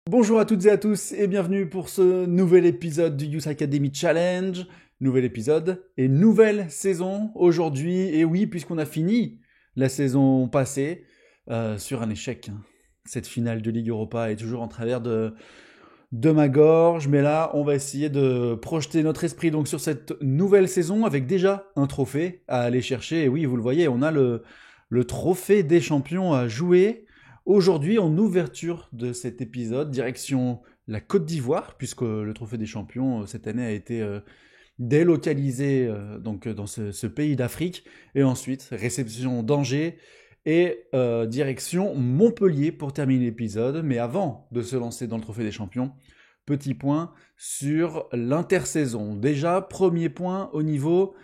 Bonjour à toutes et à tous et bienvenue pour ce nouvel épisode du Youth Academy Challenge. Nouvel épisode et nouvelle saison aujourd'hui. Et oui, puisqu'on a fini la saison passée sur un échec, hein. Cette finale de Ligue Europa est toujours en travers de ma gorge. Mais là, on va essayer de projeter notre esprit donc sur cette nouvelle saison avec déjà un trophée à aller chercher. Et oui, vous le voyez, on a le trophée des champions à jouer. Aujourd'hui, en ouverture de cet épisode, direction la Côte d'Ivoire, puisque le Trophée des Champions cette année a été délocalisé dans ce pays d'Afrique, et ensuite réception d'Angers et direction Montpellier pour terminer l'épisode. Mais avant de se lancer dans le Trophée des Champions, petit point sur l'intersaison. Déjà, premier point au niveau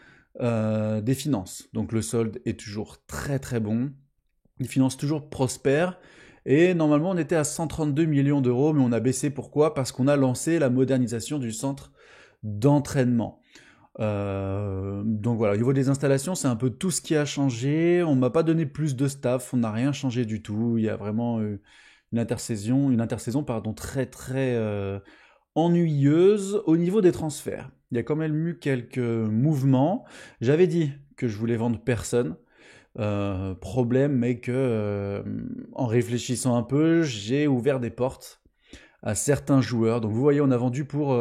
des finances. Donc le solde est toujours très très bon. Les finances toujours prospères. Et normalement, on était à 132 millions d'euros, mais on a baissé. Pourquoi? Parce qu'on a lancé la modernisation du centre d'entraînement. Donc voilà, au niveau des installations, c'est un peu tout ce qui a changé. On m'a pas donné plus de staff, on n'a rien changé du tout. Il y a vraiment une intersaison pardon, très très ennuyeuse au niveau des transferts. Il y a quand même eu quelques mouvements. J'avais dit que je voulais vendre personne. Problème, mais que en réfléchissant un peu, j'ai ouvert des portes à certains joueurs. Donc vous voyez, on a vendu pour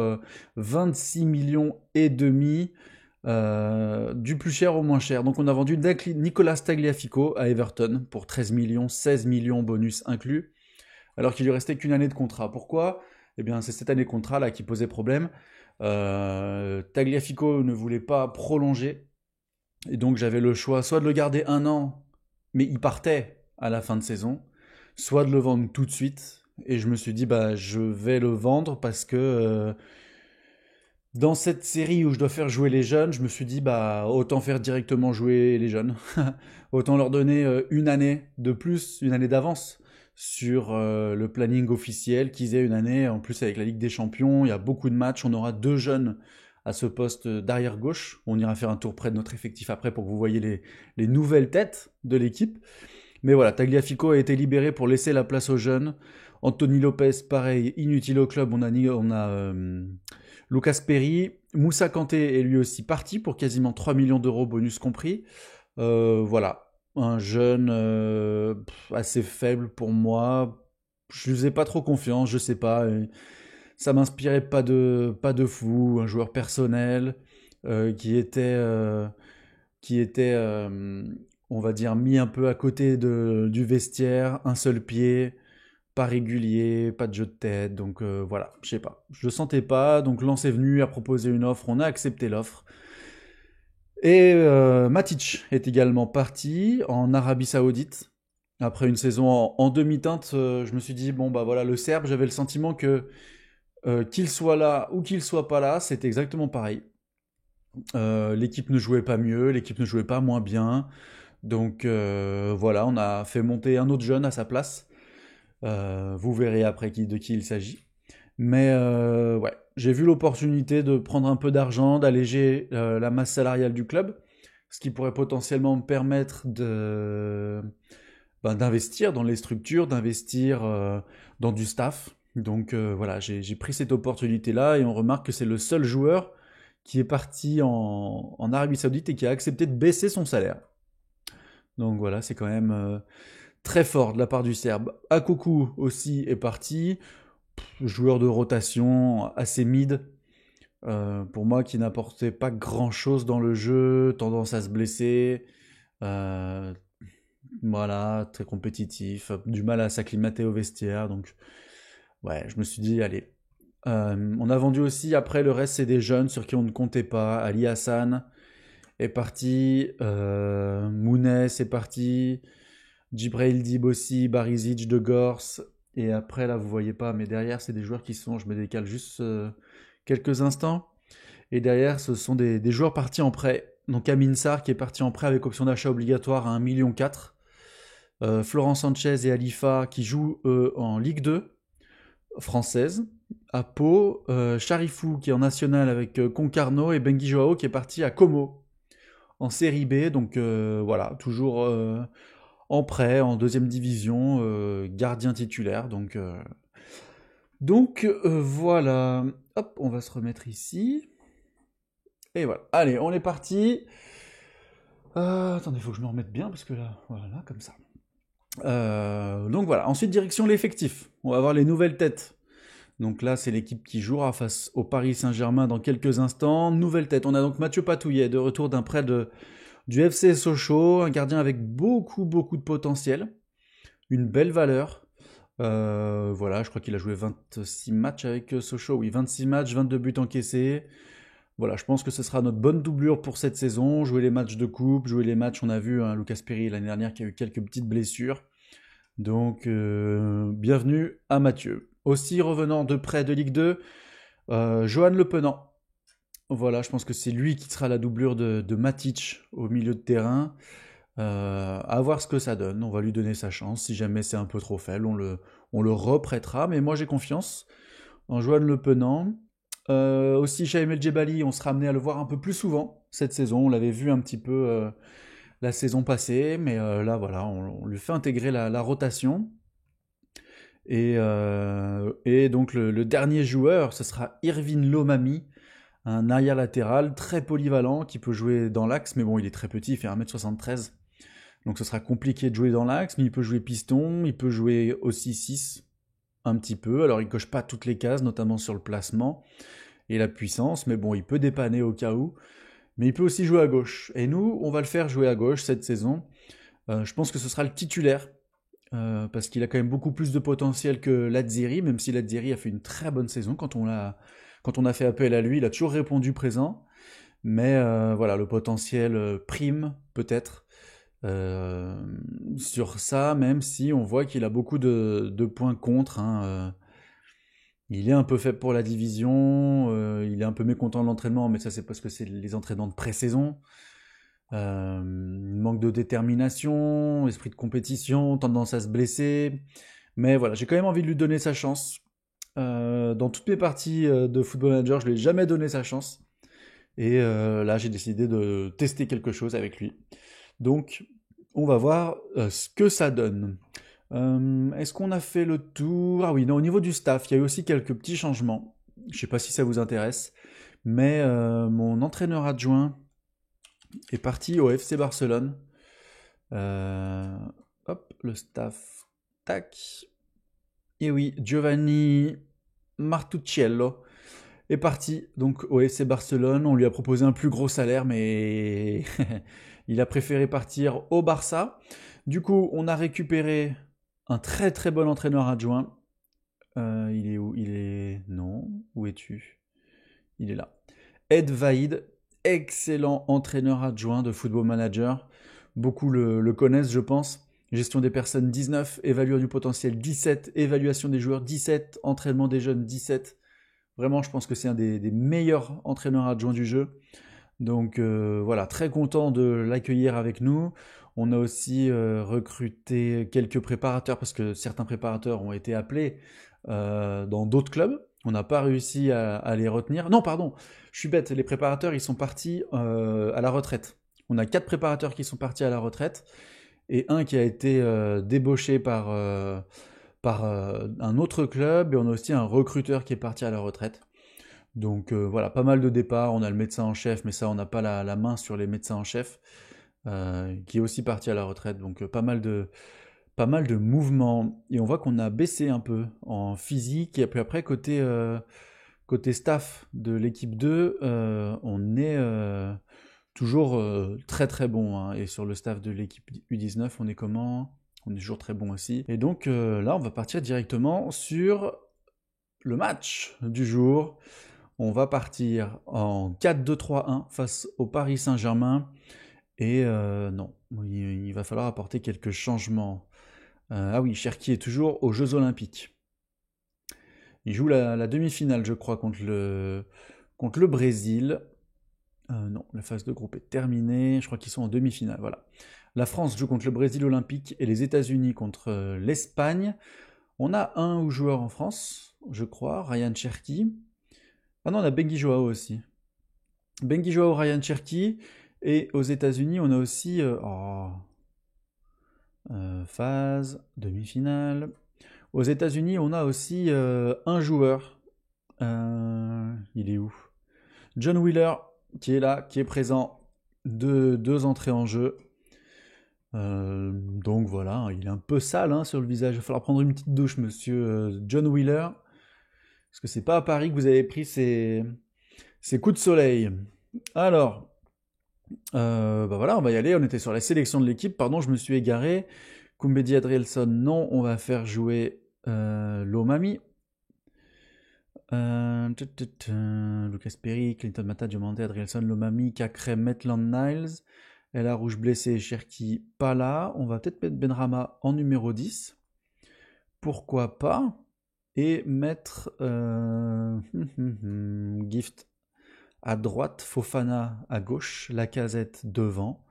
26 millions et demi, du plus cher au moins cher. Donc on a vendu Nicolas Tagliafico à Everton pour 13 millions, 16 millions bonus inclus, alors qu'il lui restait qu'une année de contrat. Pourquoi? Eh bien, c'est cette année de contrat là qui posait problème. Tagliafico ne voulait pas prolonger. Et donc j'avais le choix soit de le garder un an, mais il partait à la fin de saison, soit de le vendre tout de suite. Et je me suis dit, bah, je vais le vendre parce que dans cette série où je dois faire jouer les jeunes, je me suis dit, bah, autant faire directement jouer les jeunes. Autant leur donner une année de plus, une année d'avance sur le planning officiel, qu'ils aient une année. En plus, avec la Ligue des Champions, il y a beaucoup de matchs. On aura deux jeunes à ce poste d'arrière gauche. On ira faire un tour près de notre effectif après pour que vous voyez les nouvelles têtes de l'équipe. Mais voilà, Tagliafico a été libéré pour laisser la place aux jeunes. Anthony Lopez, pareil, inutile au club. On a Lucas Perry. Moussa Kanté est lui aussi parti pour quasiment 3 millions d'euros, bonus compris. Voilà, un jeune assez faible pour moi. Je ne faisais pas trop confiance, je sais pas. Ça m'inspirait pas de fou. Un joueur personnel qui était, on va dire, mis un peu à côté du vestiaire, un seul pied, pas régulier, pas de jeu de tête. Donc voilà, je sais pas. Je le sentais pas. Donc Lens est venu, a proposé une offre, on a accepté l'offre. Et Matic est également parti en Arabie Saoudite. Après une saison en demi-teinte, je me suis dit, bon bah voilà, le Serbe, j'avais le sentiment que qu'il soit là ou qu'il soit pas là, c'est exactement pareil. L'équipe ne jouait pas mieux, l'équipe ne jouait pas moins bien. Donc voilà, on a fait monter un autre jeune à sa place. Vous verrez après de qui il s'agit. Mais ouais, j'ai vu l'opportunité de prendre un peu d'argent, d'alléger la masse salariale du club, ce qui pourrait potentiellement me permettre d'investir dans les structures, d'investir dans du staff. Donc voilà, j'ai pris cette opportunité-là et on remarque que c'est le seul joueur qui est parti en Arabie Saoudite et qui a accepté de baisser son salaire. Donc voilà, c'est quand même très fort de la part du Serbe. Akuku aussi est parti, joueur de rotation assez mid, pour moi qui n'apportait pas grand-chose dans le jeu, tendance à se blesser, euh, voilà, très compétitif, du mal à s'acclimater au vestiaire, donc ouais, je me suis dit, allez. On a vendu aussi, après le reste c'est des jeunes sur qui on ne comptait pas. Ali Hassan est parti, Mounès est parti, Djibril Dib aussi, Barizic de Gors. Et après là vous voyez pas, mais derrière c'est des joueurs qui sont, je me décale juste quelques instants. Et derrière ce sont des joueurs partis en prêt. Donc Amin Sarr qui est parti en prêt avec option d'achat obligatoire à 1,4 million. Florent Sanchez et Alifa qui jouent en Ligue 2 française à Pau, Charifou qui est en national avec Concarneau et Benguy Joao qui est parti à Como en série B. Donc voilà, toujours en prêt, en deuxième division, gardien titulaire. Donc Donc voilà, hop, on va se remettre ici. Et voilà, allez, on est parti. Attendez, il faut que je me remette bien, parce que là, voilà, comme ça. Donc voilà, ensuite direction l'effectif. On va voir les nouvelles têtes. Donc là, c'est l'équipe qui jouera face au Paris Saint-Germain dans quelques instants. Nouvelle tête, on a donc Mathieu Patouillet, de retour d'un prêt du FC Sochaux, un gardien avec beaucoup, beaucoup de potentiel, une belle valeur. Voilà, je crois qu'il a joué 26 matchs avec Sochaux, oui, 26 matchs, 22 buts encaissés. Voilà, je pense que ce sera notre bonne doublure pour cette saison. Jouer les matchs de coupe, jouer les matchs, on a vu hein, Lucas Perry l'année dernière qui a eu quelques petites blessures. Donc, bienvenue à Mathieu. Aussi revenant de près de Ligue 2, Johan Le Penant. Voilà, je pense que c'est lui qui sera la doublure de Matic au milieu de terrain. À voir ce que ça donne. On va lui donner sa chance. Si jamais c'est un peu trop faible, on le reprêtera. Mais moi, j'ai confiance en Johan Le Penant. Aussi, Chaim El Djebali, on sera amené à le voir un peu plus souvent cette saison. On l'avait vu un petit peu la saison passée, mais là, voilà, on lui fait intégrer la rotation. Et donc, le dernier joueur, ce sera Irvin Lomami, un arrière latéral très polyvalent qui peut jouer dans l'axe, mais bon, il est très petit, il fait 1m73. Donc ce sera compliqué de jouer dans l'axe, mais il peut jouer piston, il peut jouer aussi 6 un petit peu. Alors il coche pas toutes les cases, notamment sur le placement et la puissance, mais bon, il peut dépanner au cas où. Mais il peut aussi jouer à gauche. Et nous, on va le faire jouer à gauche cette saison. Je pense que ce sera le titulaire, parce qu'il a quand même beaucoup plus de potentiel que Lazzeri, même si Lazzeri a fait une très bonne saison quand on a fait appel à lui, il a toujours répondu présent. Mais voilà, le potentiel prime peut-être euh, sur ça, même si on voit qu'il a beaucoup de points contre. Hein, il est un peu faible pour la division, il est un peu mécontent de l'entraînement, mais ça c'est parce que c'est les entraînements de pré-saison. Manque de détermination, esprit de compétition, tendance à se blesser. Mais voilà, j'ai quand même envie de lui donner sa chance. Dans toutes mes parties de Football Manager, je lui ai jamais donné sa chance. Et là, j'ai décidé de tester quelque chose avec lui. Donc, on va voir ce que ça donne. Est-ce qu'on a fait le tour? Ah oui, non, au niveau du staff, il y a eu aussi quelques petits changements. Je ne sais pas si ça vous intéresse, mais mon entraîneur adjoint est parti au FC Barcelone. Euh, hop, le staff, tac. Et oui, Giovanni Martucciello est parti donc au FC Barcelone. On lui a proposé un plus gros salaire, mais il a préféré partir au Barça. Du coup, on a récupéré un très très bon entraîneur adjoint. Il est où? Il est... Non. Où es-tu? Il est là. Ed Vaïd, excellent entraîneur adjoint de Football Manager. Beaucoup le connaissent, je pense. Gestion des personnes 19, évaluation du potentiel 17, évaluation des joueurs 17, entraînement des jeunes 17. Vraiment, je pense que c'est un des meilleurs entraîneurs adjoints du jeu. Donc voilà, très content de l'accueillir avec nous. On a aussi recruté quelques préparateurs parce que certains préparateurs ont été appelés dans d'autres clubs. On n'a pas réussi à les retenir. Non, pardon, je suis bête. Les préparateurs, ils sont partis à la retraite. On a 4 préparateurs qui sont partis à la retraite et un qui a été débauché par un autre club. Et on a aussi un recruteur qui est parti à la retraite. Donc voilà, pas mal de départs. On a le médecin en chef, mais ça, on n'a pas la main sur les médecins en chef, qui est aussi parti à la retraite. Donc pas mal de mouvements. Et on voit qu'on a baissé un peu en physique. Et puis après, côté staff de l'équipe 2, on est toujours très très bon. Hein. Et sur le staff de l'équipe U19, on est comment? On est toujours très bon aussi. Et donc là, on va partir directement sur le match du jour. On va partir en 4-2-3-1 face au Paris Saint-Germain. Et non, il va falloir apporter quelques changements. Ah oui, Cherki est toujours aux Jeux Olympiques. Il joue la demi-finale, je crois, contre le Brésil. Non, la phase de groupe est terminée. Je crois qu'ils sont en demi-finale. Voilà. La France joue contre le Brésil olympique et les États-Unis contre l'Espagne. On a un joueur en France, je crois, Ryan Cherki. Ah non, on a Bengi Joao aussi. Bengi Joao, Ryan Cherki. Et aux États-Unis, on a aussi phase, demi-finale. Aux États-Unis, on a aussi un joueur. Il est où? John Wheeler, qui est là, qui est présent. Deux entrées en jeu. Donc voilà, il est un peu sale hein, sur le visage. Il va falloir prendre une petite douche, monsieur John Wheeler. Parce que c'est pas à Paris que vous avez pris ces coups de soleil. Alors, bah voilà, on va y aller. On était sur la sélection de l'équipe. Pardon, je me suis égaré. Kumbedi Adrielson, non. On va faire jouer Lomami. Lucas Perry, Clinton Mata, Diomande, Adrielson, Lomami, Cacré, Maitland Niles. Ella Rouge blessé, Cherki pas là. On va peut-être mettre Benrama en numéro 10. Pourquoi pas? Et mettre Gift à droite, Fofana à gauche, Lacazette devant.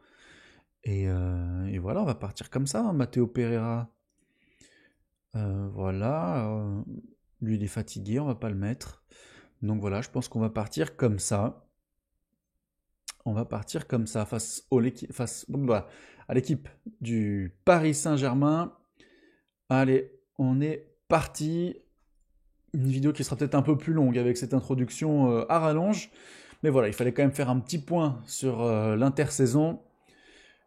Et voilà, on va partir comme ça. Hein. Matteo Pereira, voilà. Lui, il est fatigué, on va pas le mettre. Donc voilà, je pense qu'on va partir comme ça. On va partir comme ça face à l'équipe du Paris Saint-Germain. Allez, on est parti. Une vidéo qui sera peut-être un peu plus longue avec cette introduction à rallonge. Mais voilà, il fallait quand même faire un petit point sur l'intersaison.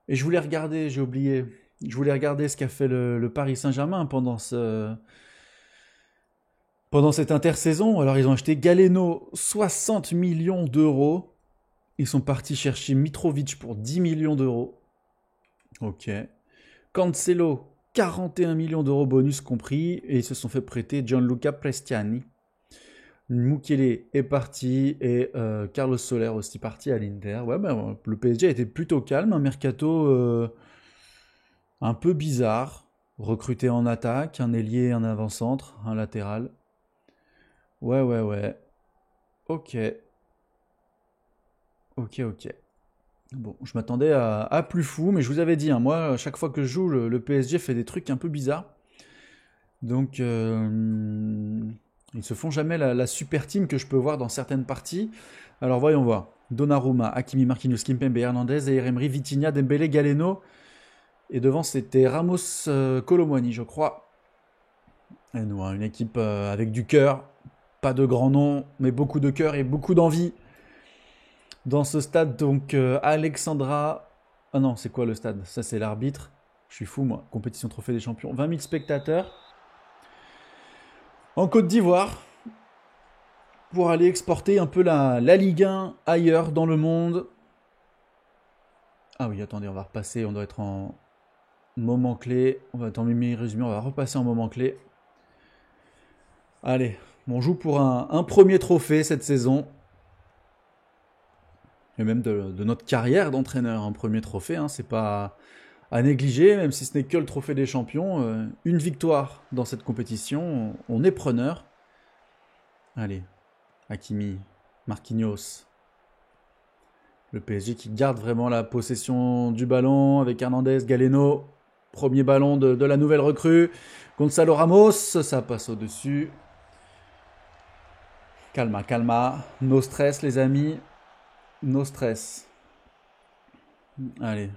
Et je voulais regarder, j'ai oublié, je voulais regarder ce qu'a fait le Paris Saint-Germain pendant cette intersaison. Alors ils ont acheté Galeno, 60 millions d'euros. Ils sont partis chercher Mitrovic pour 10 millions d'euros. Ok. Cancelo, 41 millions d'euros bonus compris. Et ils se sont fait prêter Gianluca Prestiani. Mukele est parti et Carlos Soler aussi parti à l'Inter. Ouais, ben, le PSG a été plutôt calme. Un mercato un peu bizarre. Recruté en attaque, un ailier, un avant-centre, un latéral. Ouais. Ok. Bon, je m'attendais à plus fou, mais je vous avais dit, hein, moi, à chaque fois que je joue, le PSG fait des trucs un peu bizarres. Donc, ils se font jamais la super team que je peux voir dans certaines parties. Alors, voyons voir. Donnarumma, Hakimi, Marquinhos, Kimpembe, Hernandez, Zaïre Emery, Vitinha, Dembélé, Galeno. Et devant, c'était Ramos, Kolo Muani, je crois. Et nous, hein, une équipe avec du cœur. Pas de grands noms, mais beaucoup de cœur et beaucoup d'envie. Dans ce stade, donc, Alexandra... Ah non, c'est quoi le stade? Ça, c'est l'arbitre. Je suis fou, moi. Compétition Trophée des Champions. 20 000 spectateurs. En Côte d'Ivoire. Pour aller exporter un peu la Ligue 1 ailleurs dans le monde. Ah oui, attendez, on va repasser. On doit être en moment clé. On va être en résumé. On va repasser en moment clé. Allez, on joue pour un premier trophée cette saison. Et même de notre carrière d'entraîneur, un premier trophée, hein, c'est pas à négliger, même si ce n'est que le trophée des champions. Une victoire dans cette compétition, on est preneur. Allez, Hakimi, Marquinhos. Le PSG qui garde vraiment la possession du ballon avec Hernandez, Galeno. Premier ballon de la nouvelle recrue. Gonzalo Ramos, ça passe au-dessus. Calma. No stress les amis. No stress. Allez.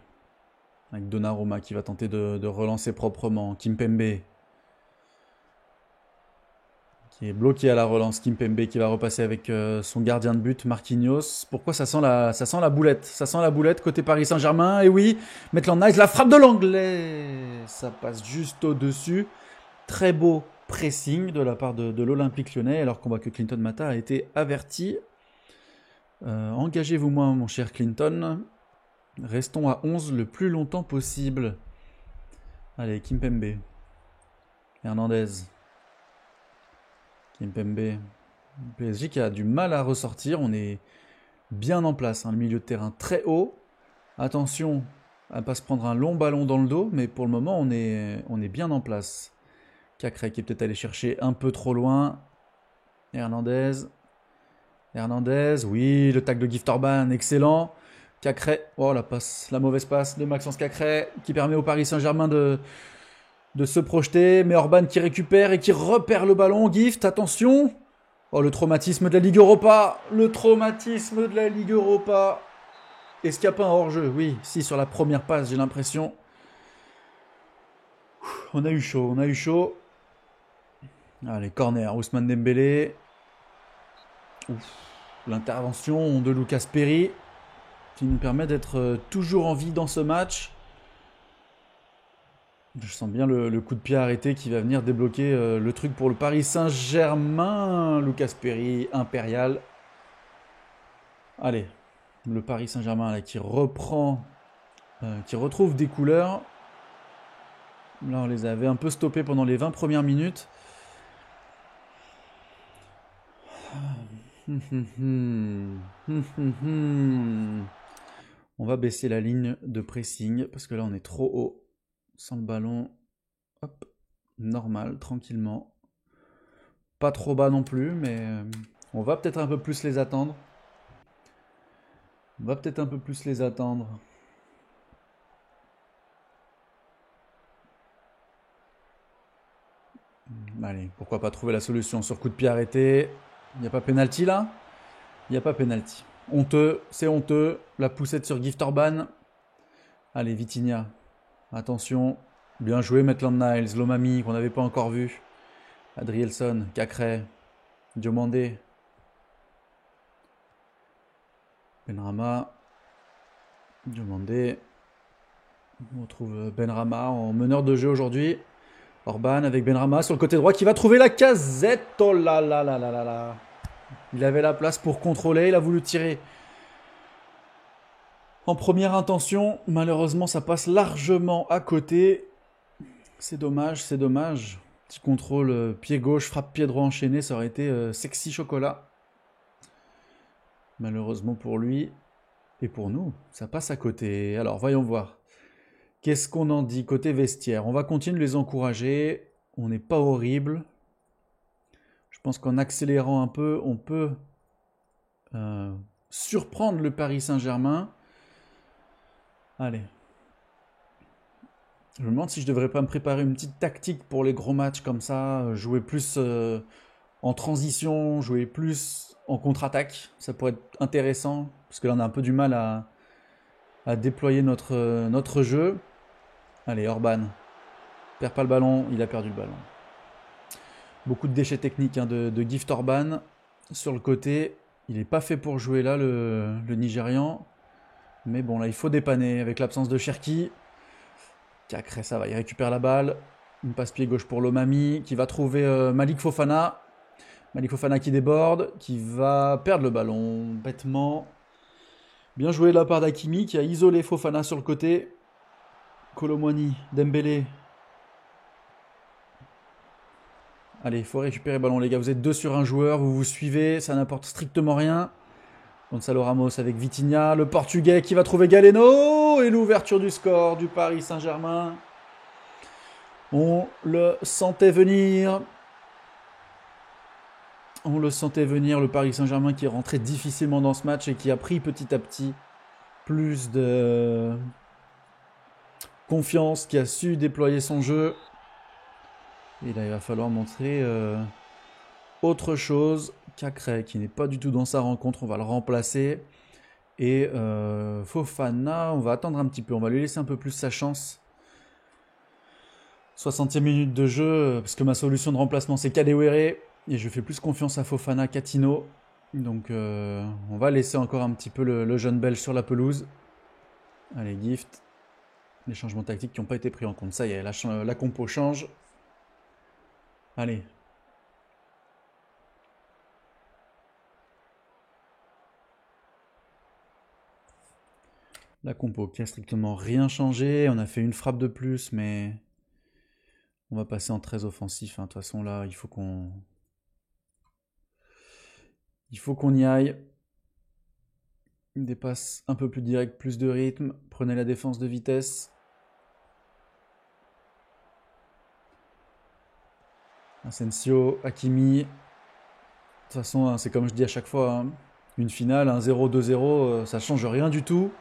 Avec Donnarumma qui va tenter de relancer proprement. Kimpembe. Qui est bloqué à la relance. Kimpembe qui va repasser avec son gardien de but, Marquinhos. Pourquoi ça sent la boulette? Ça sent la boulette côté Paris Saint-Germain. Et oui, Maitland Niles, la frappe de l'anglais. Ça passe juste au-dessus. Très beau pressing de la part de l'Olympique Lyonnais, alors qu'on voit que Clinton Mata a été averti. Engagez-vous moins, mon cher Clinton. Restons à 11 le plus longtemps possible. Allez, Kimpembe. Hernandez. Kimpembe. PSG qui a du mal à ressortir. On est bien en place. Hein, le milieu de terrain très haut. Attention à ne pas se prendre un long ballon dans le dos. Mais pour le moment, on est bien en place. Cacré qui est peut-être allé chercher un peu trop loin. Hernandez, oui, le tacle de Gift Orban, excellent. Cacré, oh la mauvaise passe de Maxence Cacré qui permet au Paris Saint-Germain de se projeter. Mais Orban qui récupère et qui repère le ballon. Gift, attention. Oh, le traumatisme de la Ligue Europa. Est-ce qu'il n'y a pas un hors-jeu? Oui, si, sur la première passe, j'ai l'impression. On a eu chaud. Allez, corner, Ousmane Dembélé. Ouf. L'intervention de Lucas Perry qui nous permet d'être toujours en vie dans ce match. Je sens bien le coup de pied arrêté qui va venir débloquer le truc pour le Paris Saint-Germain. Lucas Perry, impérial. Allez, le Paris Saint-Germain là, qui reprend, qui retrouve des couleurs. Là, on les avait un peu stoppés pendant les 20 premières minutes. On va baisser la ligne de pressing parce que là, on est trop haut. Sans le ballon, hop, normal, tranquillement. Pas trop bas non plus, mais on va peut-être un peu plus les attendre. On va peut-être un peu plus les attendre. Allez, pourquoi pas trouver la solution sur coup de pied arrêté. Il n'y a pas pénalty là? Il n'y a pas pénalty. Honteux, c'est honteux. La poussette sur Gift Orban. Allez, Vitinha. Attention. Bien joué, Maitland Niles. Lomami, qu'on n'avait pas encore vu. Adrielson, Cacré. Diomandé. Benrama. Diomandé. On retrouve Benrama en meneur de jeu aujourd'hui. Orban avec Benrama sur le côté droit qui va trouver la casette. Oh là là là là là là. Il avait la place pour contrôler, il a voulu tirer en première intention. Malheureusement, ça passe largement à côté. C'est dommage, c'est dommage. Petit contrôle pied gauche, frappe pied droit enchaîné, ça aurait été sexy chocolat. Malheureusement pour lui et pour nous, ça passe à côté. Alors, voyons voir. Qu'est-ce qu'on en dit côté vestiaire? On va continuer de les encourager. On n'est pas horrible. Je pense qu'en accélérant un peu, on peut surprendre le Paris Saint-Germain. Allez. Je me demande si je devrais pas me préparer une petite tactique pour les gros matchs comme ça. Jouer plus en transition, jouer plus en contre-attaque. Ça pourrait être intéressant. Parce que là, on a un peu du mal à déployer notre jeu. Allez, Orban. Perd pas le ballon, il a perdu le ballon. Beaucoup de déchets techniques de Gift Orban sur le côté. Il n'est pas fait pour jouer là, le Nigérian. Mais bon, là, il faut dépanner avec l'absence de Cherki. Cacré, ça va, il récupère la balle. Une passe pied gauche pour Lomami qui va trouver Malik Fofana. Malik Fofana qui déborde, qui va perdre le ballon bêtement. Bien joué de la part d'Hakimi qui a isolé Fofana sur le côté. Colomwani, Dembélé. Allez, il faut récupérer le ballon les gars, vous êtes deux sur un joueur, vous vous suivez, ça n'apporte strictement rien. Gonzalo Ramos avec Vitinha, le portugais qui va trouver Galeno et l'ouverture du score du Paris Saint-Germain. On le sentait venir. On le sentait venir, le Paris Saint-Germain qui est rentré difficilement dans ce match et qui a pris petit à petit plus de confiance, qui a su déployer son jeu. Et là, il va falloir montrer autre chose. Cacré, qui n'est pas du tout dans sa rencontre, on va le remplacer. Et Fofana, on va attendre un petit peu, on va lui laisser un peu plus sa chance. 60e minute de jeu, parce que ma solution de remplacement c'est Kadewere. Et je fais plus confiance à Fofana qu'à Tino. Donc on va laisser encore un petit peu le jeune belge sur la pelouse. Allez, Gift. Les changements tactiques qui n'ont pas été pris en compte. Ça y est, la compo change. Allez. La compo qui a strictement rien changé. On a fait une frappe de plus, mais on va passer en très offensif. De toute façon, là, il faut qu'on y aille. Des passes un peu plus directes, plus de rythme. Prenez la défense de vitesse. Asensio, Hakimi. De toute façon, c'est comme je dis à chaque fois, hein, une finale, un 0, 2-0, ça change rien du tout.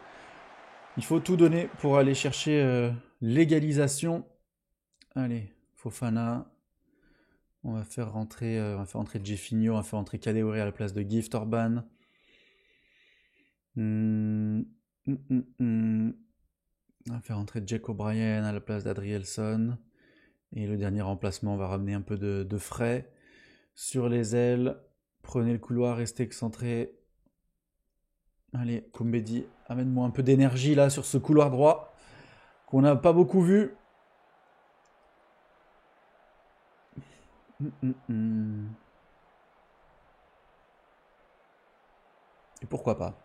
Il faut tout donner pour aller chercher l'égalisation. Allez, Fofana. On va faire rentrer Jeffinho, on va faire rentrer Kadewere à la place de Gift Orban. On va faire rentrer Jack O'Brien à la place d'Adrielson. Et le dernier remplacement va ramener un peu de frais sur les ailes. Prenez le couloir, restez excentré. Allez, Koumbedi, amène-moi un peu d'énergie là sur ce couloir droit qu'on n'a pas beaucoup vu. Et pourquoi pas?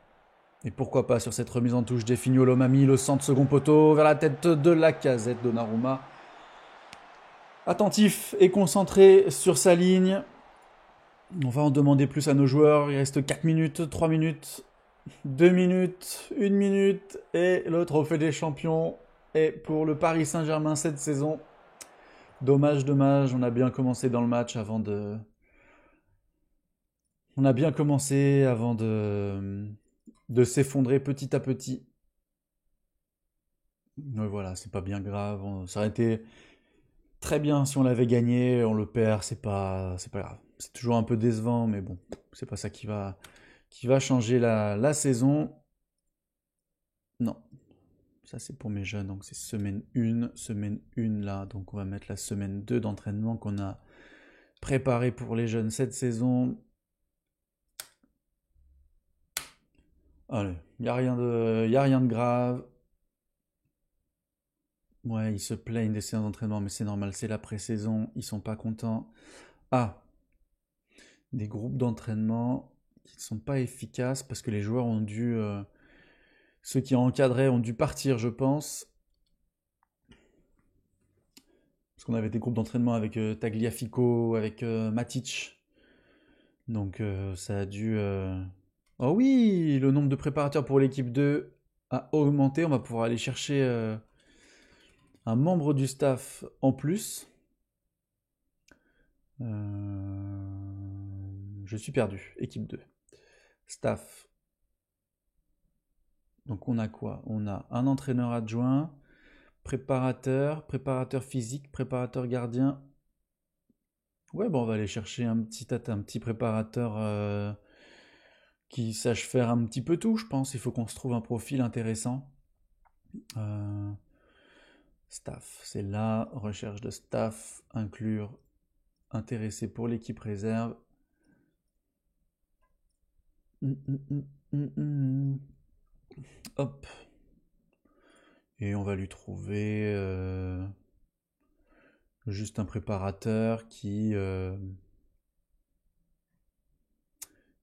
Et pourquoi pas sur cette remise en touche d'Effignolo Mami, le centre second poteau vers la tête de Lacazette, Donnarumma. Attentif et concentré sur sa ligne. On va en demander plus à nos joueurs. Il reste 4 minutes, 3 minutes, 2 minutes, 1 minute. Et le trophée des champions est pour le Paris Saint-Germain cette saison. Dommage, dommage. On a bien commencé dans le match avant de... On a bien commencé avant de s'effondrer petit à petit. Mais voilà, c'est pas bien grave. Ça aurait été très bien si on l'avait gagné. On le perd, c'est pas grave. C'est toujours un peu décevant, mais bon, c'est pas ça qui va changer la saison. Non, ça c'est pour mes jeunes. Donc c'est semaine 1 là. Donc on va mettre la semaine 2 d'entraînement qu'on a préparé pour les jeunes cette saison. Allez, y a rien de grave. Ouais, ils se plaignent des séances d'entraînement, mais c'est normal, c'est la pré-saison, ils sont pas contents. Ah, des groupes d'entraînement qui ne sont pas efficaces parce que les joueurs ont dû, ceux qui encadraient ont dû partir, je pense. Parce qu'on avait des groupes d'entraînement avec Tagliafico, avec Matic. Donc ça a dû... Oh oui, le nombre de préparateurs pour l'équipe 2 a augmenté. On va pouvoir aller chercher un membre du staff en plus. Je suis perdu. Équipe 2. Staff. Donc on a quoi? On a un entraîneur adjoint, préparateur physique, préparateur gardien. Ouais, bon, on va aller chercher un petit préparateur qui sache faire un petit peu tout, je pense. Il faut qu'on se trouve un profil intéressant. Euh, Staff, c'est là. Recherche de staff, inclure, intéressé pour l'équipe réserve. Hop. Et on va lui trouver juste un préparateur qui...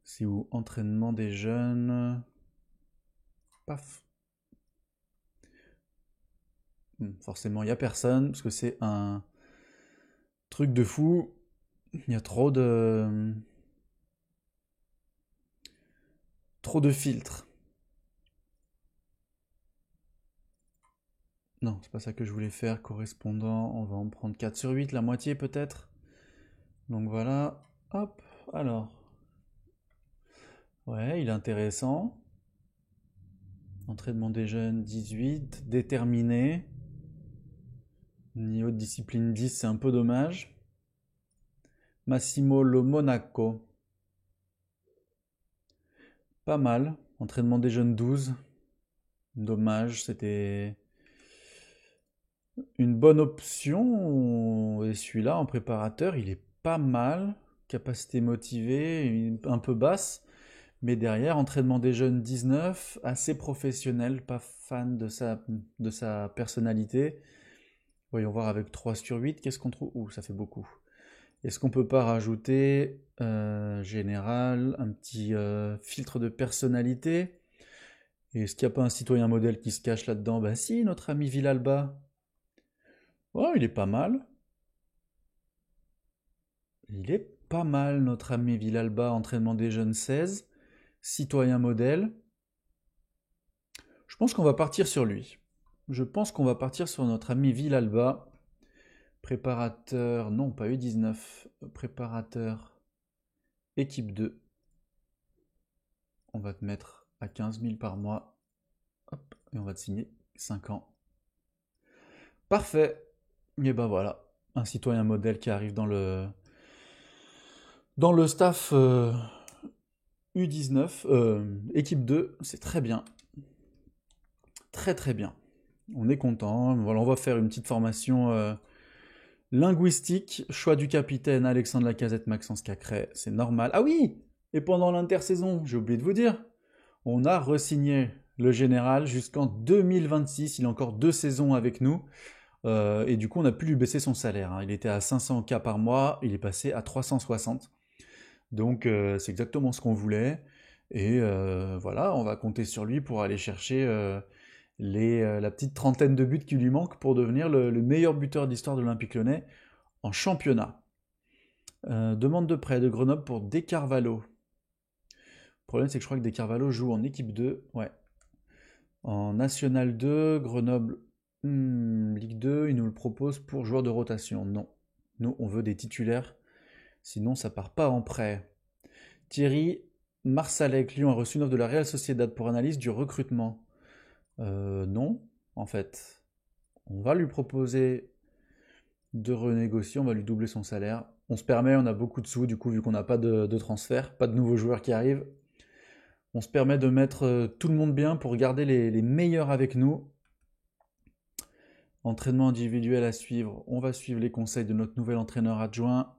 c'est où? Entraînement des jeunes. Paf. Forcément, il n'y a personne, parce que c'est un truc de fou. Il y a trop de filtres. Non, c'est pas ça que je voulais faire. Correspondant, on va en prendre 4 sur 8, la moitié peut-être. Donc voilà. Hop, alors. Ouais, il est intéressant. Entraînement des jeunes, 18. Déterminé. Niveau de discipline 10, c'est un peu dommage. Massimo Lo Monaco. Pas mal. Entraînement des jeunes 12. Dommage, c'était une bonne option. Et celui-là, en préparateur, il est pas mal. Capacité motivée, un peu basse. Mais derrière, entraînement des jeunes 19, assez professionnel, pas fan de sa personnalité. Voyons voir avec 3 sur 8, qu'est-ce qu'on trouve? Ouh, ça fait beaucoup. Est-ce qu'on peut pas rajouter, général, un petit filtre de personnalité? Et est-ce qu'il n'y a pas un citoyen modèle qui se cache là-dedans? Bah si, notre ami Villalba. Oh, il est pas mal. Il est pas mal, notre ami Villalba, entraînement des jeunes 16. Citoyen modèle. Je pense qu'on va partir sur lui. Je pense qu'on va partir sur notre ami Villalba. Préparateur, non, pas U19. Préparateur, équipe 2. On va te mettre à 15 000 par mois. Hop, et on va te signer 5 ans. Parfait. Et ben voilà, un citoyen modèle qui arrive dans le staff U19, équipe 2, c'est très bien. Très très bien. On est content. Voilà, on va faire une petite formation Linguistique, choix du capitaine Alexandre Lacazette, Maxence Cacré, c'est normal. Ah oui! Et pendant l'intersaison, j'ai oublié de vous dire, on a re-signé le général jusqu'en 2026. Il a encore 2 saisons avec nous. Et du coup, on a pu lui baisser son salaire, hein. Il était à 500 k par mois, il est passé à 360. Donc, c'est exactement ce qu'on voulait. Et voilà, on va compter sur lui pour aller chercher la petite trentaine de buts qui lui manquent pour devenir le meilleur buteur d'histoire de l'Olympique Lyonnais en championnat. Demande de prêt de Grenoble pour De Carvalho. Le problème, c'est que je crois que De Carvalho joue en équipe 2. Ouais. En National 2, Grenoble, Ligue 2, il nous le propose pour joueur de rotation. Non. Nous, on veut des titulaires. Sinon, ça part pas en prêt. Thierry Marsalek, Lyon a reçu une offre de la Real Sociedad pour analyse du recrutement. Non, en fait. On va lui proposer de renégocier, on va lui doubler son salaire. On se permet, on a beaucoup de sous, du coup, vu qu'on n'a pas de transfert, pas de nouveaux joueurs qui arrivent. On se permet de mettre tout le monde bien pour garder les meilleurs avec nous. Entraînement individuel à suivre. On va suivre les conseils de notre nouvel entraîneur adjoint.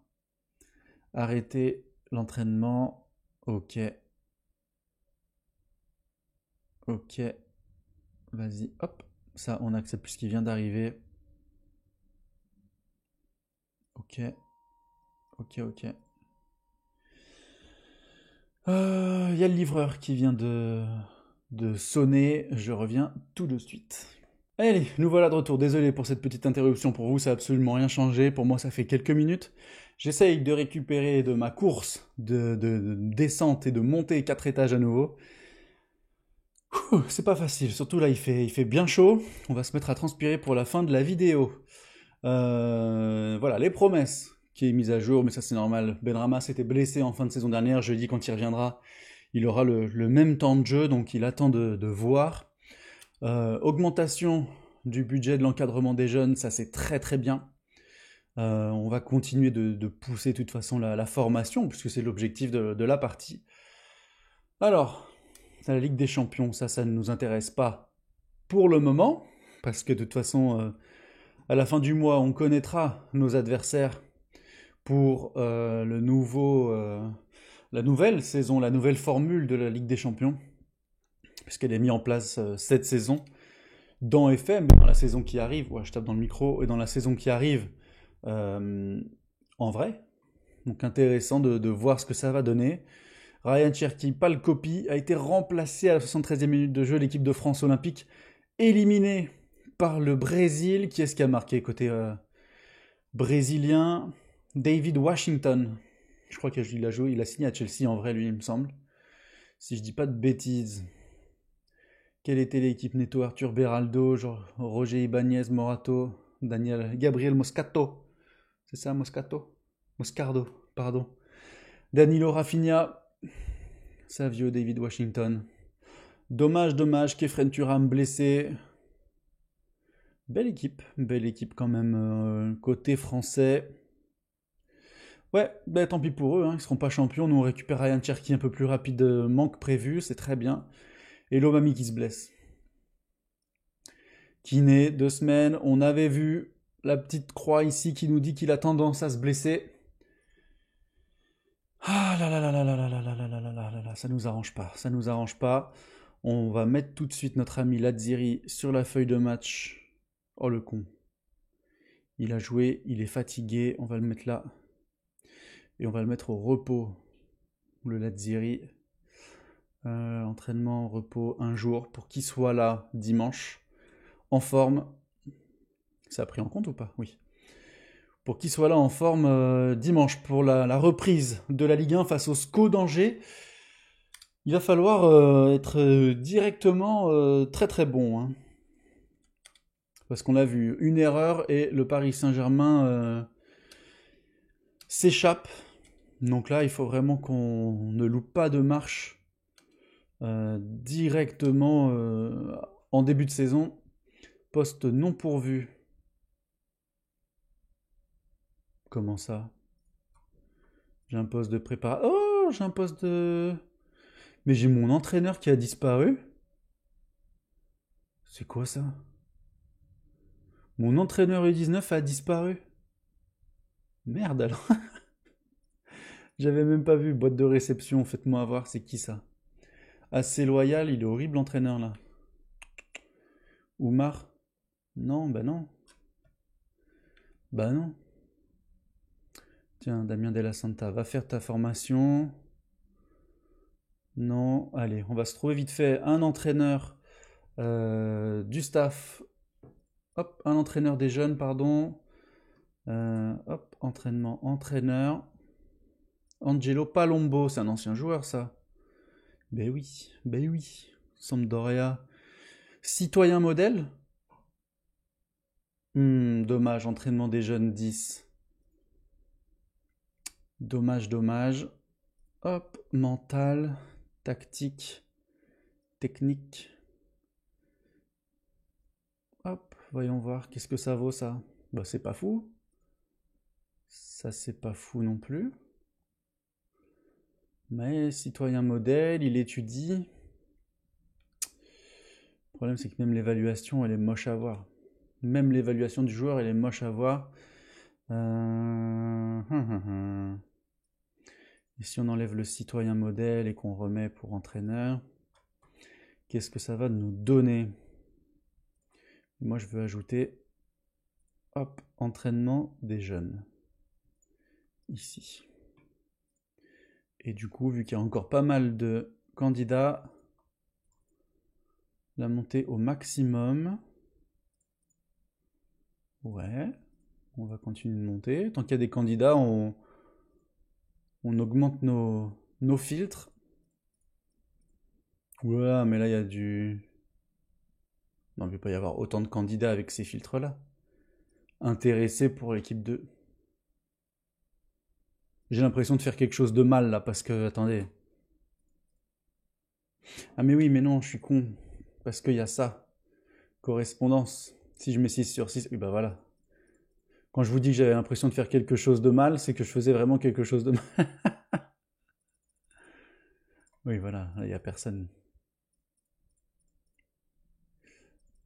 Arrêter l'entraînement. Ok. Ok. Vas-y, hop. Ça, on accepte puisqu'il vient d'arriver. Ok. Ok, ok. Il y a le livreur qui vient de sonner. Je reviens tout de suite. Allez, nous voilà de retour. Désolé pour cette petite interruption. Pour vous, ça n'a absolument rien changé. Pour moi, ça fait quelques minutes. J'essaye de récupérer de ma course de descente et de monter 4 étages à nouveau. C'est pas facile. Surtout là, il fait bien chaud. On va se mettre à transpirer pour la fin de la vidéo. Voilà, les promesses qui est mise à jour, mais ça c'est normal. Benrahma s'était blessé en fin de saison dernière. Jeudi, quand il reviendra, il aura le même temps de jeu, donc il attend de voir. Augmentation du budget de l'encadrement des jeunes, ça c'est très très bien. On va continuer de pousser de toute façon la formation, puisque c'est l'objectif de la partie. Alors, la Ligue des Champions, ça ne nous intéresse pas pour le moment, parce que de toute façon, à la fin du mois, on connaîtra nos adversaires pour la nouvelle saison, la nouvelle formule de la Ligue des Champions, puisqu'elle est mise en place cette saison dans FM, dans la saison qui arrive. Ouais, je tape dans le micro, et dans la saison qui arrive en vrai. Donc intéressant de voir ce que ça va donner. Ryan Cherki, pas le copie, a été remplacé à la 73e minute de jeu. L'équipe de France olympique éliminée par le Brésil. Qui est-ce qui a marqué côté brésilien? David Washington. Je crois qu'il a joué, il a signé à Chelsea en vrai, lui, il me semble. Si je dis pas de bêtises. Quelle était l'équipe? Neto, Arthur Beraldo, Roger Ibanez, Morato, Gabriel Moscato. C'est ça, Moscato? Moscardo, pardon. Danilo Rafinha. Savio, David Washington. Dommage qu'Efren Thuram blessé. Belle équipe quand même. Côté français. Ouais, bah, tant pis pour eux, hein, ils seront pas champions. Nous on récupère Ryan Cherki un peu plus rapidement que prévu, c'est très bien. Et Lomami qui se blesse. Kiné, 2 semaines. On avait vu la petite croix ici qui nous dit qu'il a tendance à se blesser. Ah là là là là là là là là là là là là là là, ça nous arrange pas, ça nous arrange pas. On va mettre tout de suite notre ami Lazziri sur la feuille de match. Oh le con. Il a joué, il est fatigué, on va le mettre là. Et on va le mettre au repos. Le Lazziri. Entraînement, repos, un jour, pour qu'il soit là dimanche, en forme. Ça a pris en compte ou pas? Oui. Pour qu'il soit là en forme dimanche pour la reprise de la Ligue 1 face au SCO d'Angers. Il va falloir être directement très très bon, hein. Parce qu'on a vu une erreur et le Paris Saint-Germain s'échappe. Donc là, il faut vraiment qu'on ne loupe pas de marche directement en début de saison. Poste non pourvu. Comment ça? J'ai un poste de préparateur. Oh, j'ai un poste de... Mais j'ai mon entraîneur qui a disparu. C'est quoi ça? Mon entraîneur U19 a disparu. Merde alors. J'avais même pas vu. Boîte de réception, faites-moi voir, c'est qui ça? Assez loyal, il est horrible l'entraîneur là. Oumar? Non, bah non. Bah non. Tiens, Damien Della Santa, va faire ta formation. Non, allez, on va se trouver vite fait un entraîneur du staff. Hop, un entraîneur des jeunes, pardon. Hop, entraînement, entraîneur. Angelo Palombo, c'est un ancien joueur ça. Ben oui, ben oui. Sampdoria. Citoyen modèle? Dommage, entraînement des jeunes 10. Dommage, dommage. Hop, mental, tactique, technique. Hop, voyons voir, qu'est-ce que ça vaut ça? Bah c'est pas fou. Ça c'est pas fou non plus. Mais citoyen modèle, il étudie. Le problème c'est que même l'évaluation elle est moche à voir. Même l'évaluation du joueur elle est moche à voir. Et si on enlève le citoyen modèle et qu'on remet pour entraîneur, qu'est-ce que ça va nous donner? Moi je veux ajouter, hop, entraînement des jeunes. Ici. Et du coup, vu qu'il y a encore pas mal de candidats, la montée au maximum. Ouais, on va continuer de monter. Tant qu'il y a des candidats, on augmente nos filtres. Voilà, mais là, il y a du... Non, il ne peut pas y avoir autant de candidats avec ces filtres-là. Intéressés pour l'équipe 2. J'ai l'impression de faire quelque chose de mal, là, parce que... Attendez. Ah mais oui, mais non, je suis con. Parce qu'il y a ça. Correspondance. Si je mets 6 sur 6, et ben voilà. Quand je vous dis que j'avais l'impression de faire quelque chose de mal, c'est que je faisais vraiment quelque chose de mal. Oui, voilà, il n'y a personne.